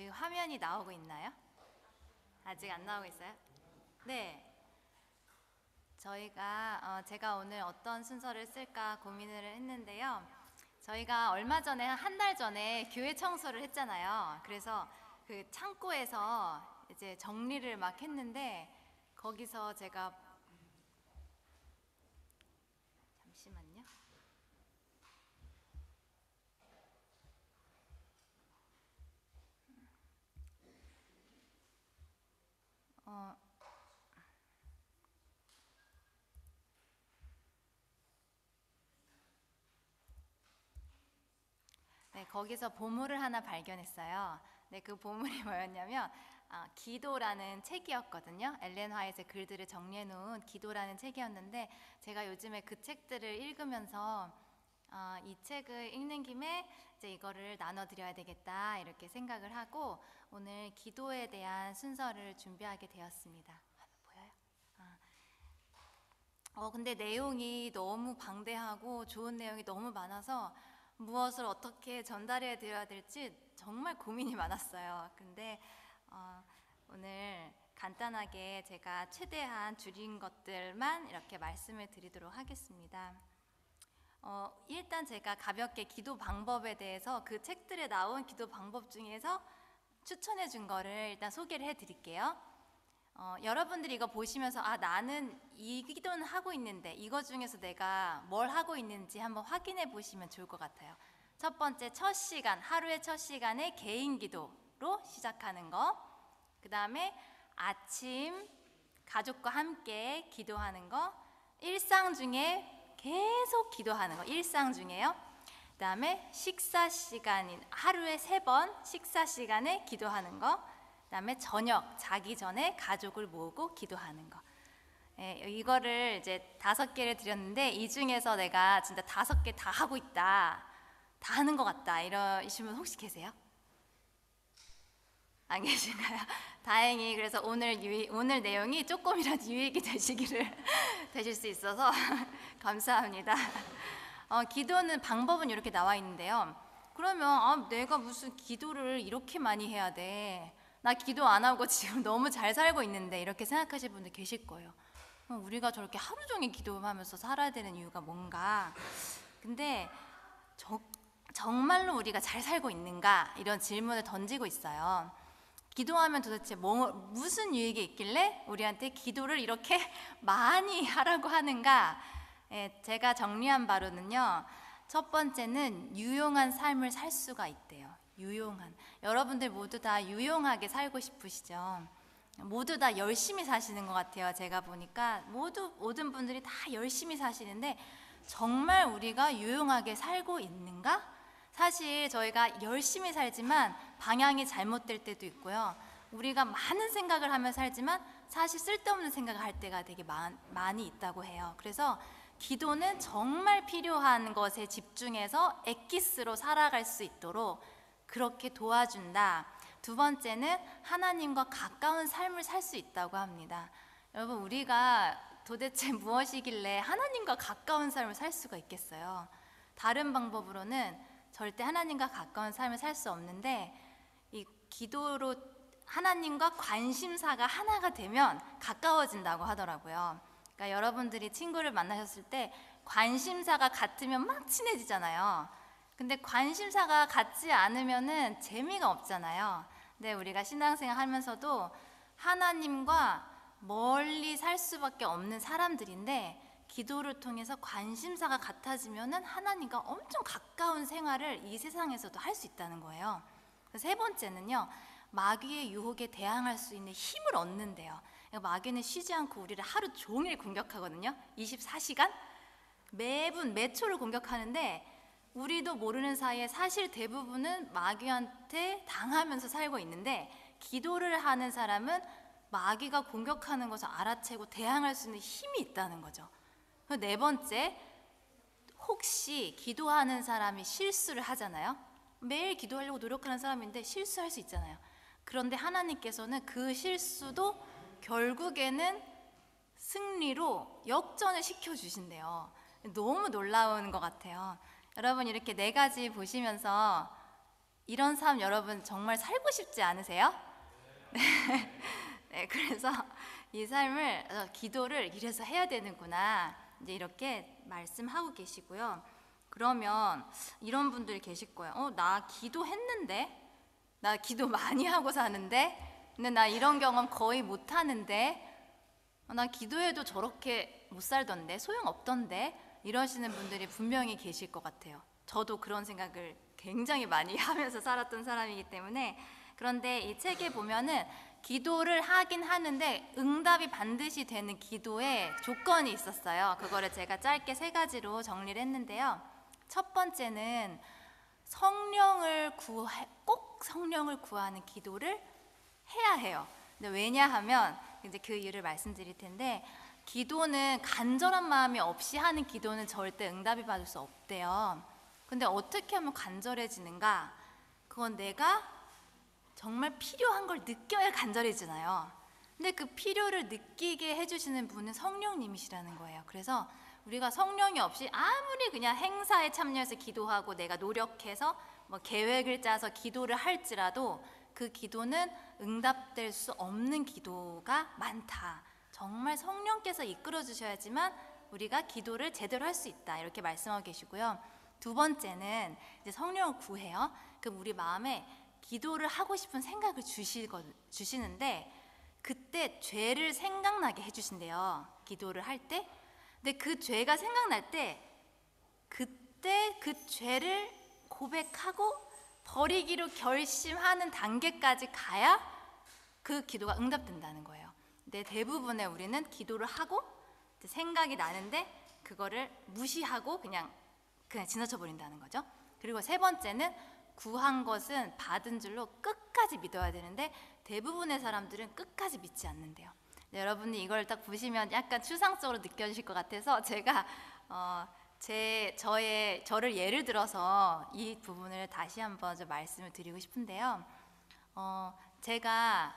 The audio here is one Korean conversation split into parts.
지금 화면이 나오고 있나요? 아직 안 나오고 있어요? 네. 제가 오늘 어떤 순서를 쓸까 고민을 했는데요. 저희가 얼마 전에, 한 달 전에 교회 청소를 했잖아요. 그래서 그 창고에서 이제 정리를 막 했는데, 거기서 제가, 잠시만요. 어, 네, 거기서 보물을 하나 발견했어요. 네, 그 보물이 뭐였냐면 기도라는 책이었거든요. 엘렌 화이트의 글들을 정리해 놓은 기도라는 책이었는데, 제가 요즘에 그 책들을 읽으면서 이 책을 읽는 김에 이제 이거를 나눠드려야 되겠다 이렇게 생각을 하고 오늘 기도에 대한 순서를 준비하게 되었습니다. 화면 보여요? 근데 내용이 너무 방대하고 좋은 내용이 너무 많아서 무엇을 어떻게 전달해 드려야 될지 정말 고민이 많았어요. 근데 오늘 간단하게 제가 최대한 줄인 것들만 이렇게 말씀을 드리도록 하겠습니다. 일단 제가 가볍게 기도 방법에 대해서 그 책들에 나온 기도 방법 중에서 추천해 준 거를 일단 소개를 해 드릴게요. 여러분들이 이거 보시면서 나는 이 기도는 하고 있는데 이거 중에서 내가 뭘 하고 있는지 한번 확인해 보시면 좋을 것 같아요. 첫 번째, 첫 시간, 하루의 첫 시간에 개인 기도로 시작하는 거. 그 다음에 아침 가족과 함께 기도하는 거. 일상 중에 계속 기도하는 거, 일상 중에요. 그 다음에 식사 시간인 하루에 3번 식사 시간에 기도하는 거. 그 다음에 저녁 자기 전에 가족을 모으고 기도하는 거. 이거를 이제 5개를 드렸는데 이 중에서 내가 진짜 5개 다 하고 있다, 다 하는 것 같다 이러시면 혹시 계세요? 안 계신가요? 다행히 그래서 오늘 내용이 조금이라도 유익이 되실 수 있어서 감사합니다. 기도는 방법은 이렇게 나와 있는데요. 그러면 내가 무슨 기도를 이렇게 많이 해야 돼? 나 기도 안 하고 지금 너무 잘 살고 있는데 이렇게 생각하실 분들 계실 거예요. 우리가 저렇게 하루 종일 기도하면서 살아야 되는 이유가 뭔가? 근데 정말로 우리가 잘 살고 있는가? 이런 질문을 던지고 있어요. 기도하면 도대체 무슨 유익이 있길래 우리한테 기도를 이렇게 많이 하라고 하는가? 제가 정리한 바로는요, 첫 번째는 유용한 삶을 살 수가 있대요. 유용한. 여러분들 모두 다 유용하게 살고 싶으시죠? 모두 다 열심히 사시는 것 같아요. 제가 보니까 모든 분들이 다 열심히 사시는데 정말 우리가 유용하게 살고 있는가? 사실 저희가 열심히 살지만 방향이 잘못될 때도 있고요. 우리가 많은 생각을 하며 살지만 사실 쓸데없는 생각을 할 때가 되게 많이 있다고 해요. 그래서 기도는 정말 필요한 것에 집중해서 엑기스로 살아갈 수 있도록 그렇게 도와준다. 두 번째는 하나님과 가까운 삶을 살 수 있다고 합니다. 여러분, 우리가 도대체 무엇이길래 하나님과 가까운 삶을 살 수가 있겠어요? 다른 방법으로는 절대 하나님과 가까운 삶을 살 수 없는데, 이 기도로 하나님과 관심사가 하나가 되면 가까워진다고 하더라고요. 그러니까 여러분들이 친구를 만나셨을 때 관심사가 같으면 막 친해지잖아요. 근데 관심사가 같지 않으면은 재미가 없잖아요. 근데 우리가 신앙생활 하면서도 하나님과 멀리 살 수밖에 없는 사람들인데 기도를 통해서 관심사가 같아지면은 하나님과 엄청 가까운 생활을 이 세상에서도 할 수 있다는 거예요. 세 번째는요, 마귀의 유혹에 대항할 수 있는 힘을 얻는데요. 마귀는 쉬지 않고 우리를 하루 종일 공격하거든요. 24시간 매분 매초를 공격하는데 우리도 모르는 사이에 사실 대부분은 마귀한테 당하면서 살고 있는데, 기도를 하는 사람은 마귀가 공격하는 것을 알아채고 대항할 수 있는 힘이 있다는 거죠. 네 번째, 혹시 기도하는 사람이 실수를 하잖아요. 매일 기도하려고 노력하는 사람인데 실수할 수 있잖아요. 그런데 하나님께서는 그 실수도 결국에는 승리로 역전을 시켜주신대요. 너무 놀라운 것 같아요. 여러분, 이렇게 4가지 보시면서 이런 삶 여러분 정말 살고 싶지 않으세요? 네, 그래서 이 삶을 기도를 이래서 해야 되는구나 이제 이렇게 말씀하고 계시고요. 그러면 이런 분들이 계실 거예요. 나 기도했는데, 나 기도 많이 하고 사는데, 근데 나 이런 경험 거의 못 하는데, 나 기도해도 저렇게 못 살던데, 소용없던데, 이러시는 분들이 분명히 계실 것 같아요. 저도 그런 생각을 굉장히 많이 하면서 살았던 사람이기 때문에. 그런데 이 책에 보면은 기도를 하긴 하는데 응답이 반드시 되는 기도에 조건이 있었어요. 그거를 제가 짧게 3가지로 정리를 했는데요. 첫 번째는 꼭 성령을 구하는 기도를 해야 해요. 근데 왜냐하면 이제 그 이유를 말씀드릴 텐데, 기도는 간절한 마음이 없이 하는 기도는 절대 응답이 받을 수 없대요. 근데 어떻게 하면 간절해지는가? 그건 내가 정말 필요한 걸 느껴야 간절해지나요? 근데 그 필요를 느끼게 해주시는 분은 성령님이시라는 거예요. 그래서 우리가 성령이 없이 아무리 그냥 행사에 참여해서 기도하고 내가 노력해서 뭐 계획을 짜서 기도를 할지라도 그 기도는 응답될 수 없는 기도가 많다. 정말 성령께서 이끌어 주셔야지만 우리가 기도를 제대로 할 수 있다. 이렇게 말씀하고 계시고요. 두 번째는 이제 성령을 구해요. 그럼 우리 마음에 기도를 하고 싶은 생각을 주시는데 그때 죄를 생각나게 해주신대요. 기도를 할 때. 근데 그 죄가 생각날 때 그때 그 죄를 고백하고 버리기로 결심하는 단계까지 가야 그 기도가 응답된다는 거예요. 근데 대부분의 우리는 기도를 하고 생각이 나는데 그거를 무시하고 그냥 지나쳐 버린다는 거죠. 그리고 세 번째는 구한 것은 받은 줄로 끝까지 믿어야 되는데 대부분의 사람들은 끝까지 믿지 않는데요. 네, 여러분이 이걸 딱 보시면 약간 추상적으로 느껴지실 것 같아서 제가 저를 예를 들어서 이 부분을 다시 한번 좀 말씀을 드리고 싶은데요. 제가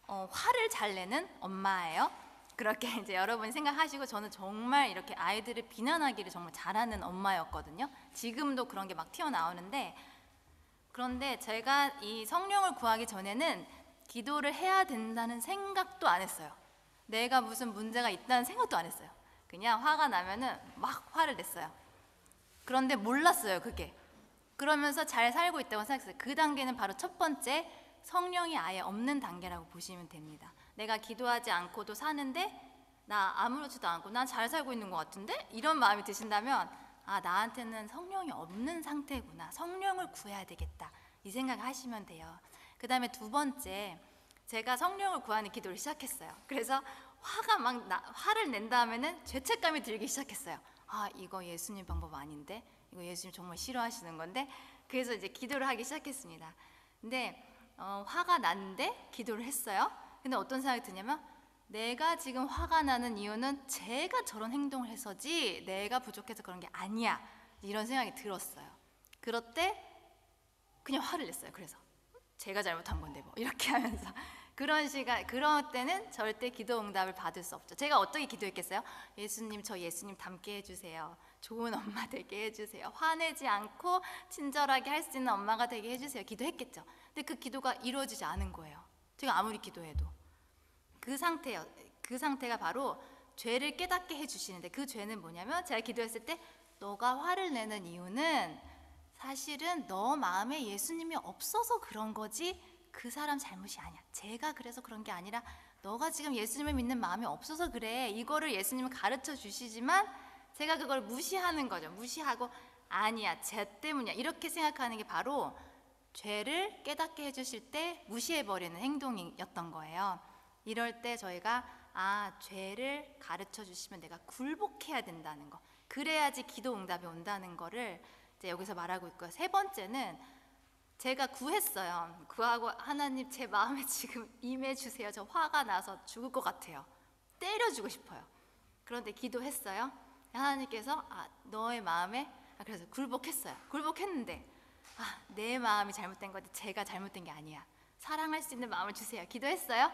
화를 잘 내는 엄마예요. 그렇게 이제 여러분이 생각하시고 저는 정말 이렇게 아이들을 비난하기를 정말 잘하는 엄마였거든요. 지금도 그런 게 막 튀어나오는데, 그런데 제가 이 성령을 구하기 전에는 기도를 해야 된다는 생각도 안 했어요. 내가 무슨 문제가 있다는 생각도 안 했어요. 그냥 화가 나면은 막 화를 냈어요. 그런데 몰랐어요, 그게. 그러면서 잘 살고 있다고 생각했어요. 그 단계는 바로 첫 번째, 성령이 아예 없는 단계라고 보시면 됩니다. 내가 기도하지 않고도 사는데 나 아무렇지도 않고 난 잘 살고 있는 것 같은데? 이런 마음이 드신다면 나한테는 성령이 없는 상태구나. 성령을 구해야 되겠다. 이 생각을 하시면 돼요. 그 다음에 두 번째, 제가 성령을 구하는 기도를 시작했어요. 그래서 화를 낸 다음에는 죄책감이 들기 시작했어요. 이거 예수님 방법 아닌데? 이거 예수님 정말 싫어하시는 건데? 그래서 이제 기도를 하기 시작했습니다. 근데 화가 났는데 기도를 했어요. 근데 어떤 생각이 드냐면 내가 지금 화가 나는 이유는 제가 저런 행동을 해서지 내가 부족해서 그런 게 아니야. 이런 생각이 들었어요. 그럴 때 그냥 화를 냈어요. 그래서 제가 잘못한 건데 뭐 이렇게 하면서 그럴 때는 절대 기도 응답을 받을 수 없죠. 제가 어떻게 기도했겠어요? 예수님, 저 예수님 닮게 해주세요. 좋은 엄마 되게 해주세요. 화내지 않고 친절하게 할 수 있는 엄마가 되게 해주세요. 기도했겠죠. 근데 그 기도가 이루어지지 않은 거예요. 제가 아무리 기도해도. 그 상태가 바로 죄를 깨닫게 해주시는데, 그 죄는 뭐냐면 제가 기도했을 때 너가 화를 내는 이유는 사실은 너 마음에 예수님이 없어서 그런 거지 그 사람 잘못이 아니야. 제가 그래서 그런 게 아니라 너가 지금 예수님을 믿는 마음이 없어서 그래. 이거를 예수님은 가르쳐 주시지만 제가 그걸 무시하는 거죠. 무시하고 아니야, 쟤 때문이야, 이렇게 생각하는 게 바로 죄를 깨닫게 해주실 때 무시해버리는 행동이었던 거예요. 이럴 때 저희가 죄를 가르쳐 주시면 내가 굴복해야 된다는 거, 그래야지 기도 응답이 온다는 거를 이제 여기서 말하고 있고요. 세 번째는 제가 구했어요. 구하고 하나님 제 마음에 지금 임해주세요. 저 화가 나서 죽을 것 같아요. 때려주고 싶어요. 그런데 기도했어요. 하나님께서 너의 마음에 그래서 굴복했어요. 굴복했는데 내 마음이 잘못된 건데 제가 잘못된 게 아니야. 사랑할 수 있는 마음을 주세요. 기도했어요.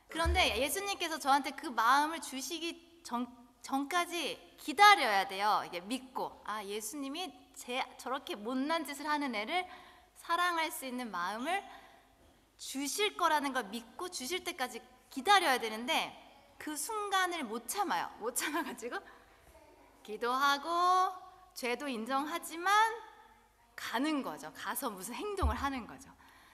그런데 예수님께서 저한테 그 마음을 주시기 전까지 기다려야 돼요. 이게 믿고 예수님이 저렇게 못난 짓을 하는 애를 사랑할 수 있는 마음을 주실 거라는 걸 믿고 주실 때까지 기다려야 되는데 그 순간을 못 참아요. 못 참아가지고 기도하고 죄도 인정하지만 가는 거죠. 가서 무슨 행동을 하는 거죠.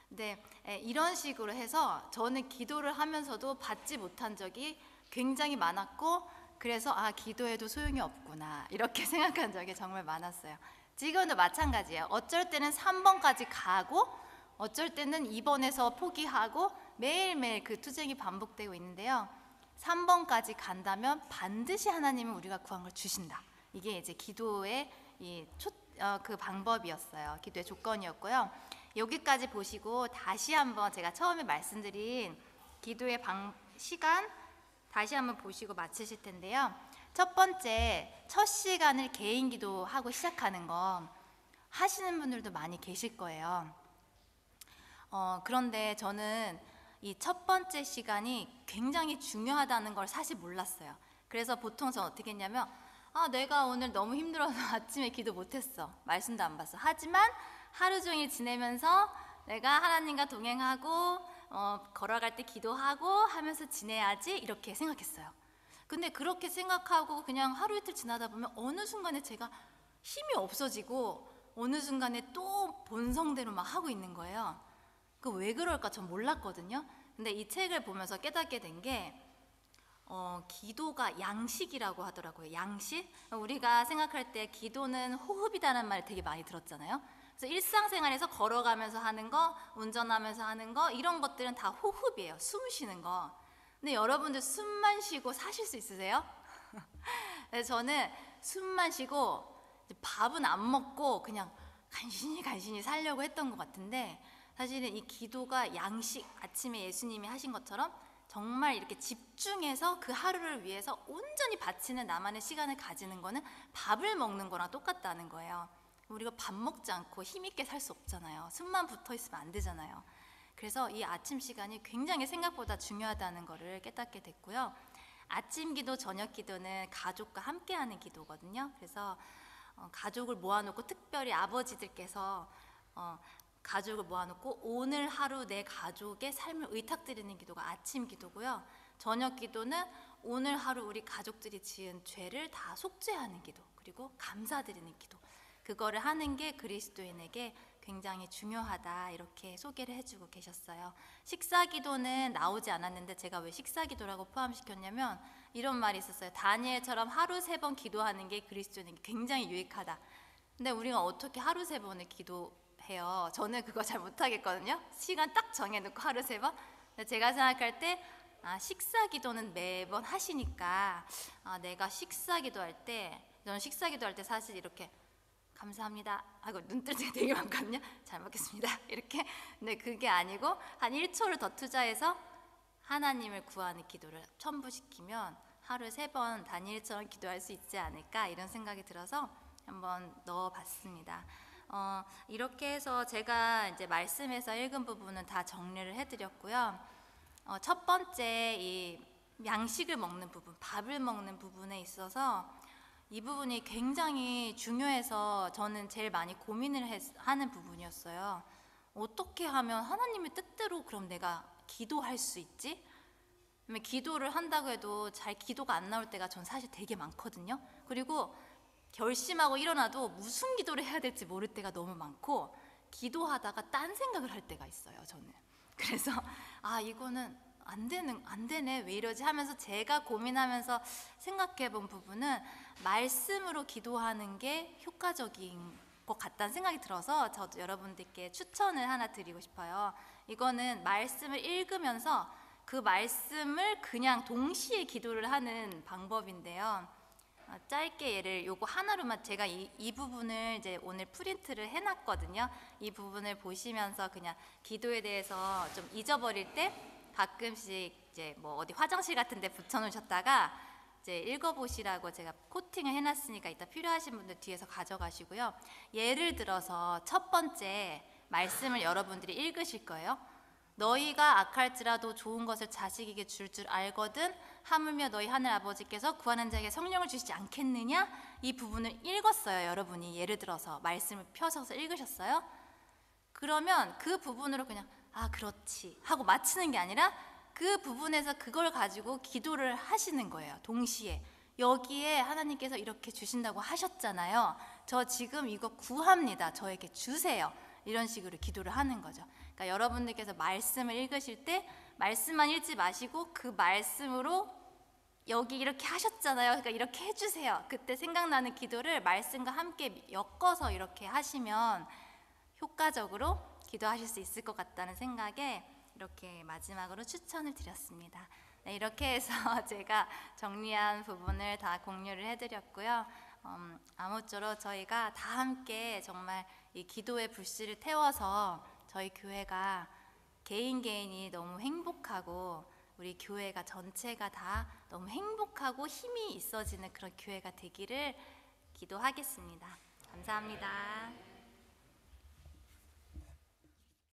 근데 이런 식으로 해서 저는 기도를 하면서도 받지 못한 적이 굉장히 많았고, 그래서 기도해도 소용이 없구나 이렇게 생각한 적이 정말 많았어요. 지금도 마찬가지예요. 어쩔 때는 3번까지 가고 어쩔 때는 2번에서 포기하고 매일매일 그 투쟁이 반복되고 있는데요. 3번까지 간다면 반드시 하나님은 우리가 구한 걸 주신다. 이게 이제 기도의 그 방법이었어요. 기도의 조건이었고요. 여기까지 보시고 다시 한번 제가 처음에 말씀드린 기도의 시간 다시 한번 보시고 마치실 텐데요. 첫 번째, 첫 시간을 개인 기도하고 시작하는 거 하시는 분들도 많이 계실 거예요. 그런데 저는 이 첫 번째 시간이 굉장히 중요하다는 걸 사실 몰랐어요. 그래서 보통 저는 어떻게 했냐면 내가 오늘 너무 힘들어서 아침에 기도 못했어. 말씀도 안 봤어. 하지만 하루 종일 지내면서 내가 하나님과 동행하고 걸어갈 때 기도하고 하면서 지내야지 이렇게 생각했어요. 근데 그렇게 생각하고 그냥 하루 이틀 지나다 보면 어느 순간에 제가 힘이 없어지고 어느 순간에 또 본성대로 막 하고 있는 거예요. 그 왜 그럴까 전 몰랐거든요. 근데 이 책을 보면서 깨닫게 된 게 기도가 양식이라고 하더라고요. 양식? 우리가 생각할 때 기도는 호흡이라는 말 되게 많이 들었잖아요. 그래서 일상생활에서 걸어가면서 하는 거, 운전하면서 하는 거, 이런 것들은 다 호흡이에요. 숨 쉬는 거. 근데 여러분들 숨만 쉬고 사실 수 있으세요? 저는 숨만 쉬고 밥은 안 먹고 그냥 간신히 살려고 했던 것 같은데, 사실은 이 기도가 양식, 아침에 예수님이 하신 것처럼 정말 이렇게 집중해서 그 하루를 위해서 온전히 바치는 나만의 시간을 가지는 거는 밥을 먹는 거랑 똑같다는 거예요. 우리가 밥 먹지 않고 힘있게 살 수 없잖아요. 숨만 붙어 있으면 안 되잖아요. 그래서 이 아침 시간이 굉장히 생각보다 중요하다는 거를 깨닫게 됐고요. 아침 기도, 저녁 기도는 가족과 함께하는 기도거든요. 그래서 가족을 모아놓고, 특별히 아버지들께서 가족을 모아놓고 오늘 하루 내 가족의 삶을 의탁드리는 기도가 아침 기도고요. 저녁 기도는 오늘 하루 우리 가족들이 지은 죄를 다 속죄하는 기도, 그리고 감사드리는 기도, 그거를 하는 게 그리스도인에게 굉장히 중요하다, 이렇게 소개를 해주고 계셨어요. 식사 기도는 나오지 않았는데 제가 왜 식사 기도라고 포함시켰냐면 이런 말이 있었어요. 다니엘처럼 하루 3번 기도하는 게 그리스도인에게 굉장히 유익하다. 근데 우리가 어떻게 하루 3번을 기도해요? 저는 그거 잘 못하겠거든요. 시간 딱 정해놓고 하루 3번. 근데 제가 생각할 때 식사 기도는 매번 하시니까 내가 식사 기도할 때, 저는 식사 기도할 때 사실 이렇게 감사합니다 하고 눈 뜰 때 되게 많거든요. 잘 먹겠습니다 이렇게. 근데 그게 아니고 한 1초를 더 투자해서 하나님을 구하는 기도를 첨부시키면 하루에 3번 다니엘처럼 기도할 수 있지 않을까, 이런 생각이 들어서 한번 넣어봤습니다. 이렇게 해서 제가 이제 말씀에서 읽은 부분은 다 정리를 해드렸고요. 첫 번째, 이 양식을 먹는 부분, 밥을 먹는 부분에 있어서 이 부분이 굉장히 중요해서 저는 제일 많이 고민을 하는 부분이었어요. 어떻게 하면 하나님의 뜻대로 그럼 내가 기도할 수 있지? 기도를 한다고 해도 잘 기도가 안 나올 때가 전 사실 되게 많거든요. 그리고 결심하고 일어나도 무슨 기도를 해야 될지 모를 때가 너무 많고, 기도하다가 딴 생각을 할 때가 있어요, 저는. 그래서 이거는 안 되네, 왜 이러지 하면서 제가 고민하면서 생각해 본 부분은 말씀으로 기도하는 게 효과적인 것 같다는 생각이 들어서 저도 여러분들께 추천을 하나 드리고 싶어요. 이거는 말씀을 읽으면서 그 말씀을 그냥 동시에 기도를 하는 방법인데요. 짧게 예를 요거 하나로만, 제가 이 부분을 이제 오늘 프린트를 해놨거든요. 이 부분을 보시면서 그냥 기도에 대해서 좀 잊어버릴 때 가끔씩 이제 뭐 어디 화장실 같은 데 붙여놓으셨다가 이제 읽어보시라고 제가 코팅을 해놨으니까 이따 필요하신 분들 뒤에서 가져가시고요. 예를 들어서 첫 번째 말씀을 여러분들이 읽으실 거예요. 너희가 악할지라도 좋은 것을 자식에게 줄 알거든 하물며 너희 하늘 아버지께서 구하는 자에게 성령을 주시지 않겠느냐? 이 부분을 읽었어요. 여러분이 예를 들어서 말씀을 펴셔서 읽으셨어요. 그러면 그 부분으로 그냥 아 그렇지 하고 마치는 게 아니라 그 부분에서 그걸 가지고 기도를 하시는 거예요. 동시에 여기에 하나님께서 이렇게 주신다고 하셨잖아요. 저 지금 이거 구합니다. 저에게 주세요. 이런 식으로 기도를 하는 거죠. 그러니까 여러분들께서 말씀을 읽으실 때 말씀만 읽지 마시고 그 말씀으로 여기 이렇게 하셨잖아요. 그러니까 이렇게 해주세요. 그때 생각나는 기도를 말씀과 함께 엮어서 이렇게 하시면 효과적으로 기도하실 수 있을 것 같다는 생각에 이렇게 마지막으로 추천을 드렸습니다. 네, 이렇게 해서 제가 정리한 부분을 다 공유를 해드렸고요. 아무쪼록 저희가 다 함께 정말 이 기도의 불씨를 태워서 저희 교회가 개인이 너무 행복하고 우리 교회가 전체가 다 너무 행복하고 힘이 있어지는 그런 교회가 되기를 기도하겠습니다. 감사합니다.